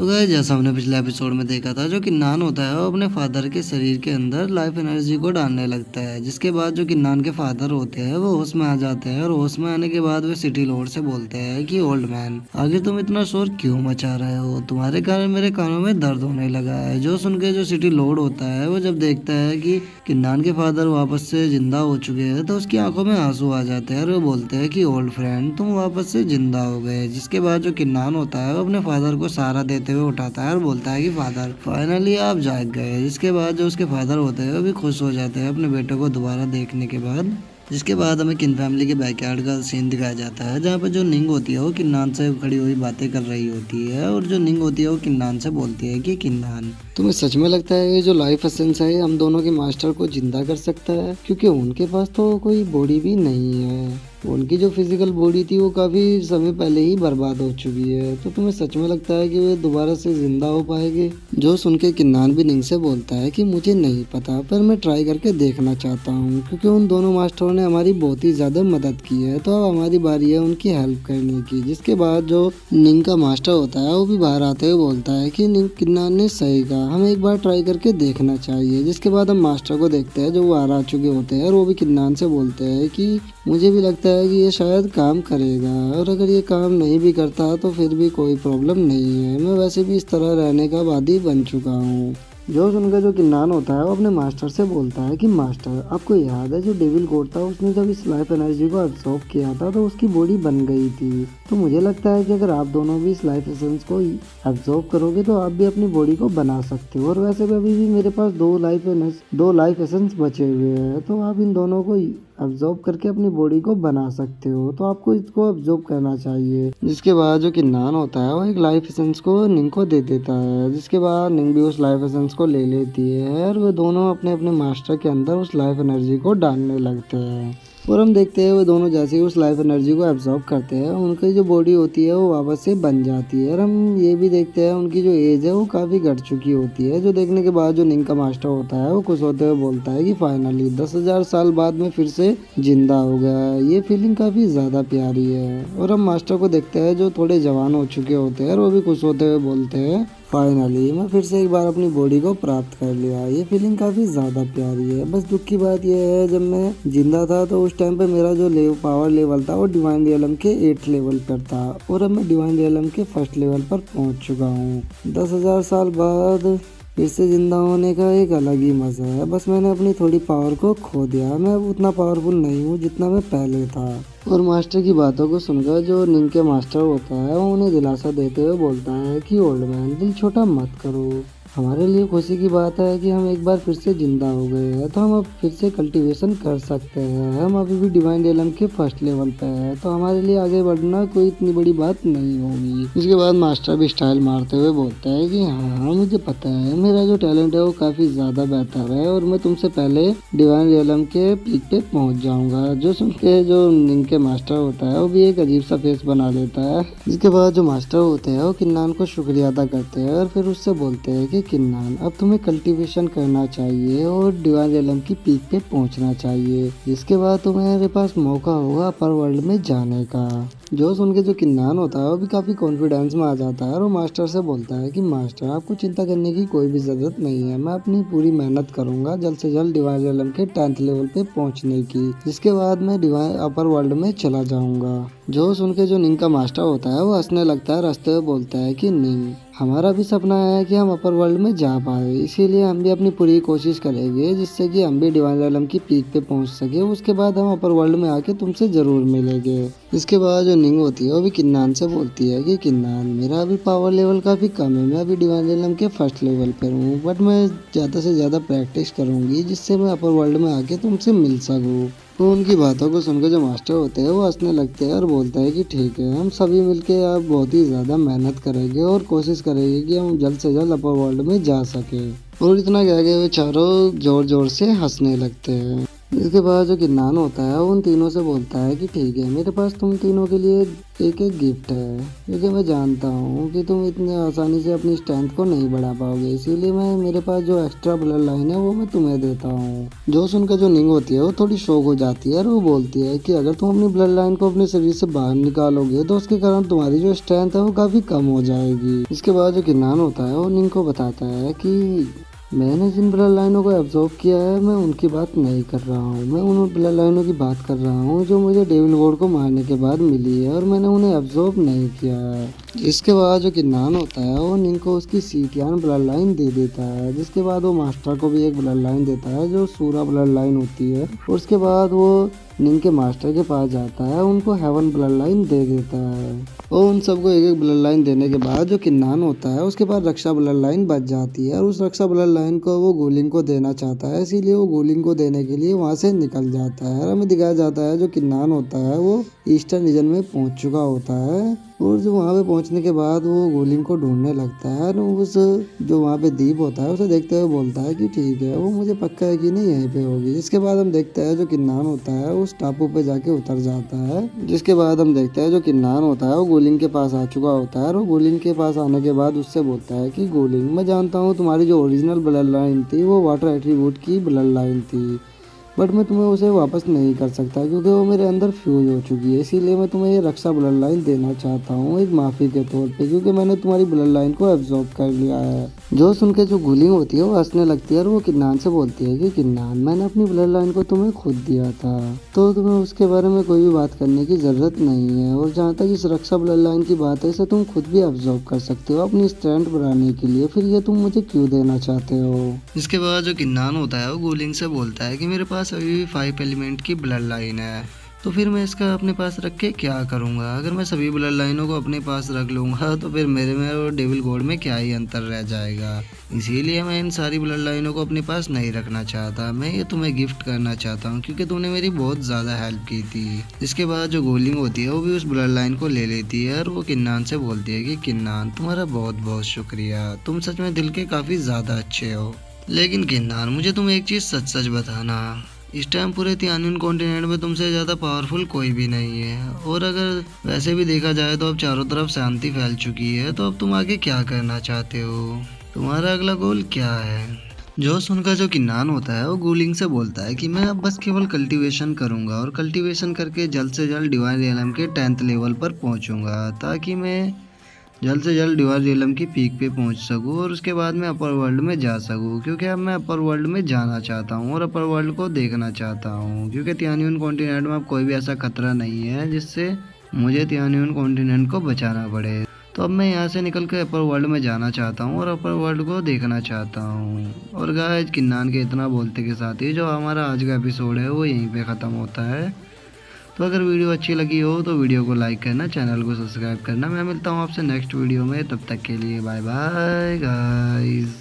तो गाइस जैसा हमने पिछले एपिसोड में देखा था, जो किन्नान होता है वो अपने फादर के शरीर के अंदर लाइफ एनर्जी को डालने लगता है, जिसके बाद जो किन्नान के फादर होते हैं वो होश में आ जाते हैं। और होश में आने के बाद वे सिटी लॉर्ड से बोलते हैं कि ओल्ड मैन, आखिर तुम इतना शोर क्यों मचा रहे हो, तुम्हारे कारण मेरे कानों में दर्द होने लगा है। जो सुन के जो सिटी लॉर्ड होता है वो जब देखता है कि किन्नान के फादर वापस से जिंदा हो चुके हैं तो उसकी आंखों में आंसू आ जाते हैं और वो बोलते हैं कि ओल्ड फ्रेंड तुम वापस से जिंदा हो गए। जिसके बाद जो किन्नान होता है वो अपने फादर को सहारा देते हुए उठाता है और बोलता है कि फादर फाइनली आप जाग गए। जिसके बाद जो उसके फादर होते हैं वो भी खुश हो जाते हैं अपने बेटे को दोबारा देखने के बाद। जिसके बाद हमें किन फैमिली के बैकयार्ड का सीन दिखाया जाता है, जहाँ पे जो निंग होती है वो किन्नान से खड़ी हुई बातें कर रही होती है और जो निंग होती है वो किन्नान से बोलती है कि किन्नान, तुम्हें सच में लगता है ये जो लाइफ एसेंस है हम दोनों के मास्टर को जिंदा कर सकता है? क्योंकि उनके पास तो कोई बॉडी भी नहीं है, उनकी जो फिजिकल बॉडी थी वो काफी समय पहले ही बर्बाद हो चुकी है। तो तुम्हें सच में लगता है कि वे दोबारा से जिंदा हो पाएंगे? जो सुन के किन्नान भी निंग से बोलता है कि मुझे नहीं पता, पर मैं ट्राई करके देखना चाहता हूँ, क्योंकि उन दोनों मास्टरों ने हमारी बहुत ही ज्यादा मदद की है, तो अब हमारी बारी है उनकी हेल्प करने की। जिसके बाद जो निंग का मास्टर होता है वो भी बाहर आते हुए बोलता है कि निंग, किन्नान ने सही कहा, हमें एक बार ट्राई करके देखना चाहिए। जिसके बाद हम मास्टर को देखते हैं जो बाहर आ चुके होते हैं और वो भी किन्नान से बोलते हैं कि मुझे भी लगता है कि ये शायद काम करेगा, और अगर ये काम नहीं भी करता तो फिर भी कोई प्रॉब्लम नहीं है, मैं वैसे भी इस तरह रहने का आदी बन चुका हूँ। जो सुनकर जो किन्नान होता है वो अपने मास्टर से बोलता है कि मास्टर, आपको याद है जो डेविल गॉड था उसने जब इस लाइफ एनर्जी को अब्सॉर्ब किया था तो उसकी बॉडी बन गई थी। तो मुझे लगता है कि अगर आप दोनों भी इस लाइफ एसेंस को अब्सॉर्ब करोगे तो आप भी अपनी बॉडी को बना सकते हो। और वैसे भी अभी भी मेरे पास दो लाइफ एसेंस बचे हुए हैं, तो आप इन दोनों को अब्जॉर्ब करके अपनी बॉडी को बना सकते हो, तो आपको इसको अब्जॉर्ब करना चाहिए। जिसके बाद जो किन्नान होता है वो एक लाइफ एसेंस को निंग को दे देता है। जिसके बाद निंग भी उस लाइफ एसेंस को ले लेती है और वे दोनों अपने अपने मास्टर के अंदर उस लाइफ एनर्जी को डालने लगते हैं। और हम देखते हैं वो दोनों जैसे ही उस लाइफ एनर्जी को एब्जॉर्ब करते हैं उनकी जो बॉडी होती है वो वापस से बन जाती है। और हम ये भी देखते हैं उनकी जो एज है वो काफ़ी घट चुकी होती है, जो देखने के बाद जो निंग का मास्टर होता है वो खुश होते हुए बोलता है कि फाइनली 10,000 साल बाद में फिर से जिंदा हो गया है। ये फीलिंग काफ़ी ज़्यादा प्यारी है। और हम मास्टर को देखते हैं जो थोड़े जवान हो चुके होते हैं और वो भी खुश होते हुए बोलते हैं फाइनली मैं फिर से एक बार अपनी बॉडी को प्राप्त कर लिया। ये फीलिंग काफ़ी ज़्यादा प्यारी है। बस दुख की बात यह है जब मैं जिंदा था तो उस टाइम पे मेरा जो पावर लेवल था वो डिवाइन रियलम के 8th लेवल पर था, और अब मैं डिवाइन रियलम के 1st लेवल पर पहुंच चुका हूँ। 10,000 साल बाद फिर से जिंदा होने का एक अलग ही मज़ा है। बस मैंने अपनी थोड़ी पावर को खो दिया, मैं अब उतना पावरफुल नहीं हूँ जितना मैं पहले था। और मास्टर की बातों को सुनकर जो निंग के मास्टर होता है वो उन्हें दिलासा देते हुए बोलता है कि ओल्ड मैन, दिल छोटा मत करो, हमारे लिए खुशी की बात है कि हम एक बार फिर से जिंदा हो गए हैं, तो हम अब फिर से कल्टीवेशन कर सकते हैं। हम अभी भी डिवाइन रियलम के 1st लेवल पे है, तो हमारे लिए आगे बढ़ना कोई इतनी बड़ी बात नहीं होगी। इसके बाद मास्टर भी स्टाइल मारते हुए बोलता है कि हाँ मुझे पता है मेरा जो टैलेंट है वो काफ़ी ज़्यादा बेहतर है और मैं तुमसे पहले डिवाइन रियलम के पीक पे पहुँच जाऊँगा। जो सुन के जो निंग के मास्टर होता है वो भी एक अजीब सा फेस बना लेता है। इसके बाद जो मास्टर होते हैं वो किन्नान को शुक्रिया अदा करते हैं और फिर उससे बोलते हैं कि किन्नान, अब तुम्हें कल्टीवेशन करना चाहिए और डिवाइन रियलम की पीक पे पहुंचना चाहिए, जिसके बाद तुम्हारे पास मौका होगा अपर वर्ल्ड में जाने का। जो सुन के जो किन्नान होता है वो भी काफ़ी कॉन्फिडेंस में आ जाता है और वो मास्टर से बोलता है कि मास्टर, आपको चिंता करने की कोई भी ज़रूरत नहीं है, मैं अपनी पूरी मेहनत करूंगा जल्द से जल्द डिवाइन रियलम के 10th लेवल पे पहुंचने की, जिसके बाद मैं डिवाइन अपर वर्ल्ड में चला जाऊंगा। जो सुन के जो निंग का मास्टर होता है वो हंसने लगता है, हंसते हुए बोलता है कि निंग, हमारा भी सपना है कि हम अपर वर्ल्ड में जा पाए, इसीलिए हम भी अपनी पूरी कोशिश करेंगे जिससे कि हम भी डिवाइन रियलम की पीक पे पहुंच सके। उसके बाद हम अपर वर्ल्ड में आके तुमसे ज़रूर मिलेंगे। इसके बाद जो निंग होती है वो भी किन्नान से बोलती है कि किन्नान, मेरा अभी पावर लेवल काफ़ी कम है, मैं अभी डिवाइन रियलम के 1st लेवल पर हूँ, बट मैं ज़्यादा से ज़्यादा प्रैक्टिस करूँगी जिससे मैं अपर वर्ल्ड में आके तुमसे मिल सकूँ। तो उनकी बातों को सुनकर जो मास्टर होते हैं वो हंसने लगते हैं और बोलते हैं कि ठीक है, हम सभी मिलके अब बहुत ही ज़्यादा मेहनत करेंगे और कोशिश करेंगे कि हम जल्द से जल्द अपर वर्ल्ड में जा सके। और इतना कह के वे चारों जोर जोर से हंसने लगते हैं। इसके बाद जो किन्नान होता है उन तीनों से बोलता है कि ठीक है, मेरे पास तुम तीनों के लिए एक एक गिफ्ट है, क्योंकि मैं जानता हूँ कि तुम इतने आसानी से अपनी स्ट्रेंथ को नहीं बढ़ा पाओगे, इसीलिए मैं मेरे पास जो एक्स्ट्रा ब्लड लाइन है वो मैं तुम्हें देता हूँ। जो सुनकर जो निंग होती है वो थोड़ी शॉक हो जाती है और वो बोलती है कि अगर तुम अपनी ब्लड लाइन को अपने शरीर से बाहर निकालोगे तो उसके कारण तुम्हारी जो स्ट्रेंथ है वो काफी कम हो जाएगी। इसके बाद जो किन्नान होता है वो निंग को बताता है कि मैंने जिन ब्लड लाइनों को एब्जॉर्ब किया है मैं उनकी बात नहीं कर रहा हूँ, मैं उन ब्लड लाइनों की बात कर रहा हूँ जो मुझे डेविल वॉर्ड को मारने के बाद मिली है और मैंने उन्हें एब्जॉर्ब नहीं किया है। इसके बाद जो किन्नान होता है वो निंग को उसकी सीटियान ब्लड लाइन दे देता है, जिसके बाद वो मास्टर को भी एक ब्लड लाइन देता है जो सूरा ब्लड लाइन होती है। और उसके बाद वो निंग के मास्टर के पास जाता है, उनको हेवन ब्लड लाइन दे देता है और उन सबको एक एक ब्लड लाइन देने के बाद जो किन्नान होता है उसके पास रक्षा ब्लड लाइन बच जाती है और उस रक्षा ब्लड लाइन को वो गोलिंग को देना चाहता है, इसीलिए वो गोलिंग को देने के लिए वहां से निकल जाता है। और हमें दिखाया जाता है जो किन्नान होता है वो ईस्टर्न रीजन में पहुंच चुका होता है और जो वहाँ पे पहुंचने के बाद वो गोलिंग को ढूंढने लगता है और उस जो वहाँ पे दीप होता है उसे देखते हुए बोलता है कि ठीक है, वो मुझे पक्का है कि नहीं यहीं पे होगी। जिसके बाद हम देखते हैं जो किन्नान होता है उस टापू पे जाके उतर जाता है। जिसके बाद हम देखते हैं जो किन्नान होता है वो गोलिंग के पास आ चुका होता है और वो गोलिंग के पास आने के बाद उससे बोलता है कि गोलिंग, मैं जानता हूँ तुम्हारी जो ओरिजिनल ब्लड लाइन थी वो वाटर एट्रीब्यूट की ब्लड लाइन थी, बट मैं तुम्हें उसे वापस नहीं कर सकता क्योंकि वो मेरे अंदर फ्यूज हो चुकी है, इसीलिए मैं तुम्हें ये रक्षा ब्लड लाइन देना चाहता हूँ एक माफ़ी के तौर पे, क्योंकि मैंने तुम्हारी ब्लड लाइन को एब्जॉर्ब कर लिया है। जो सुन के जो गुलिंग होती है वो हंसने लगती है और वो किन्नान से बोलती है कि किन्नान, मैंने अपनी ब्लड लाइन को तुम्हें खुद दिया था, तो तुम्हें उसके बारे में कोई भी बात करने की ज़रूरत नहीं है। और जहाँ तक इस रक्षा ब्लड लाइन की बात है, इसे तुम खुद भी एब्जॉर्ब कर सकते हो अपनी स्ट्रेंथ बढ़ाने के लिए, फिर ये तुम मुझे क्यों देना चाहते हो। इसके बाद जो किन्नान होता है वो गोलिंग से बोलता है कि मेरे पास अभी भी 5 एलिमेंट की ब्लड लाइन है, तो फिर मैं इसका अपने पास रख के क्या करूँगा। अगर मैं सभी ब्लड लाइनों को अपने पास रख लूँगा तो फिर मेरे में और डेविल गॉड में क्या ही अंतर रह जाएगा, इसीलिए मैं इन सारी ब्लड लाइनों को अपने पास नहीं रखना चाहता, मैं ये तुम्हें गिफ्ट करना चाहता हूँ क्योंकि तुमने मेरी बहुत ज़्यादा हेल्प की थी। इसके बाद जो गोलिंग होती है वो भी उस ब्लड लाइन को ले लेती है और वो किन्नान से बोलती है कि किन्नान, तुम्हारा बहुत बहुत शुक्रिया, तुम सच में दिल के काफ़ी ज़्यादा अच्छे हो। लेकिन किन्नान, मुझे तुम एक चीज़ सच सच बताना, इस टाइम पूरे तियानिन कॉन्टिनेंट में तुमसे ज़्यादा पावरफुल कोई भी नहीं है, और अगर वैसे भी देखा जाए तो अब चारों तरफ शांति फैल चुकी है, तो अब तुम आगे क्या करना चाहते हो, तुम्हारा अगला गोल क्या है। जो सुनकर जो किन्नान होता है वो गूलिंग से बोलता है कि मैं अब बस केवल कल्टीवेशन करूंगा और कल्टीवेशन करके जल्द से जल्द डिवाइन रियलम के 10th लेवल पर पहुंचूंगा, ताकि मैं जल्द से जल्द डिवाइन रियलम की पीक पे पहुंच सकूं और उसके बाद मैं अपर वर्ल्ड में जा सकूं, क्योंकि अब मैं अपर वर्ल्ड में जाना चाहता हूं और अपर वर्ल्ड को देखना चाहता हूं, क्योंकि तियानियन कॉन्टिनेंट में अब कोई भी ऐसा खतरा नहीं है जिससे मुझे तियानियन कॉन्टिनेंट को बचाना पड़े। तो अब मैं यहाँ से निकल कर अपर वर्ल्ड में जाना चाहता हूँ और अपर वर्ल्ड को देखना चाहता हूँ। और गाइस, किन्नान के इतना बोलते के साथ ही जो हमारा आज का एपिसोड है वो यहीं पे ख़त्म होता है। तो अगर वीडियो अच्छी लगी हो तो वीडियो को लाइक करना, चैनल को सब्सक्राइब करना। मैं मिलता हूँ आपसे नेक्स्ट वीडियो में, तब तक के लिए बाय बाय गाइस।